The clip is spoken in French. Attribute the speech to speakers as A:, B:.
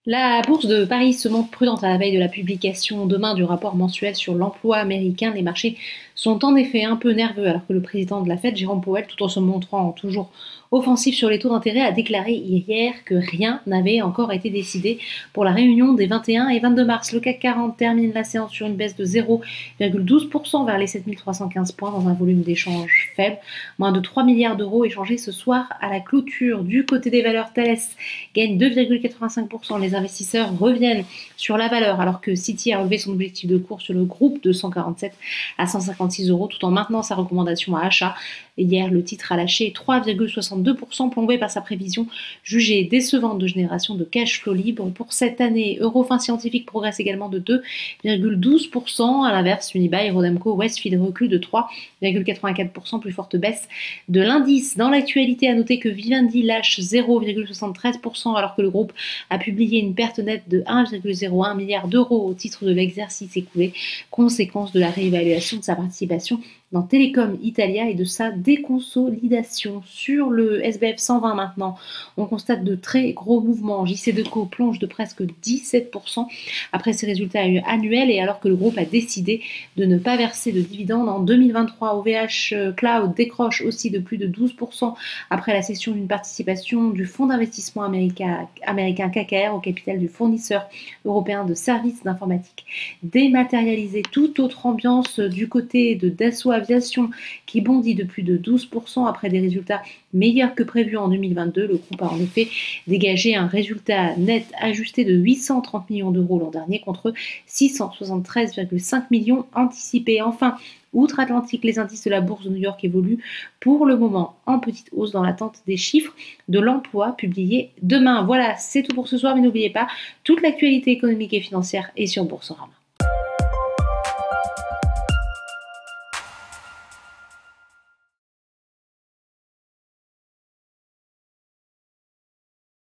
A: La bourse de Paris se montre prudente à la veille de la publication demain du rapport mensuel sur l'emploi américain. Les marchés sont en effet un peu nerveux alors que le président de la Fed, Jérôme Powell, tout en se montrant toujours offensif sur les taux d'intérêt, a déclaré hier que rien n'avait encore été décidé pour la réunion des 21 et 22 mars. Le CAC 40 termine la séance sur une baisse de 0,12% vers les 7315 points dans un volume d'échange faible. Moins de 3 milliards d'euros échangés ce soir à la clôture. Du côté des valeurs, Thales gagne 2,85%. Les investisseurs reviennent sur la valeur alors que Citi a relevé son objectif de cours sur le groupe de 147 à 156 euros tout en maintenant sa recommandation à achat. Hier, le titre a lâché 3,62%, plombé par sa prévision jugée décevante de génération de cash flow libre pour cette année. Eurofin Scientifique progresse également de 2,12%. À l'inverse, Unibail, Rodamco, Westfield recule de 3,84%, plus forte baisse de l'indice. Dans l'actualité, à noter que Vivendi lâche 0,73% alors que le groupe a publié une perte nette de 1,01 milliard d'euros au titre de l'exercice écoulé, conséquence de la réévaluation de sa participation dans Telecom Italia et de sa déconsolidation. Sur le SBF 120 maintenant, on constate de très gros mouvements. JC2Co plonge de presque 17% après ses résultats annuels et alors que le groupe a décidé de ne pas verser de dividendes en 2023. OVH Cloud décroche aussi de plus de 12% après la cession d'une participation du fonds d'investissement américain KKR au capital du fournisseur européen de services d'informatique dématérialisés. Toute autre ambiance du côté de Dassault Aviation qui bondit de plus de 12% après des résultats meilleurs que prévus en 2022. Le groupe a en effet dégagé un résultat net ajusté de 830 millions d'euros l'an dernier contre 673,5 millions anticipés. Enfin, outre-Atlantique, les indices de la bourse de New York évoluent pour le moment en petite hausse dans l'attente des chiffres de l'emploi publiés demain. Voilà, c'est tout pour ce soir, mais n'oubliez pas, toute l'actualité économique et financière est sur Boursorama.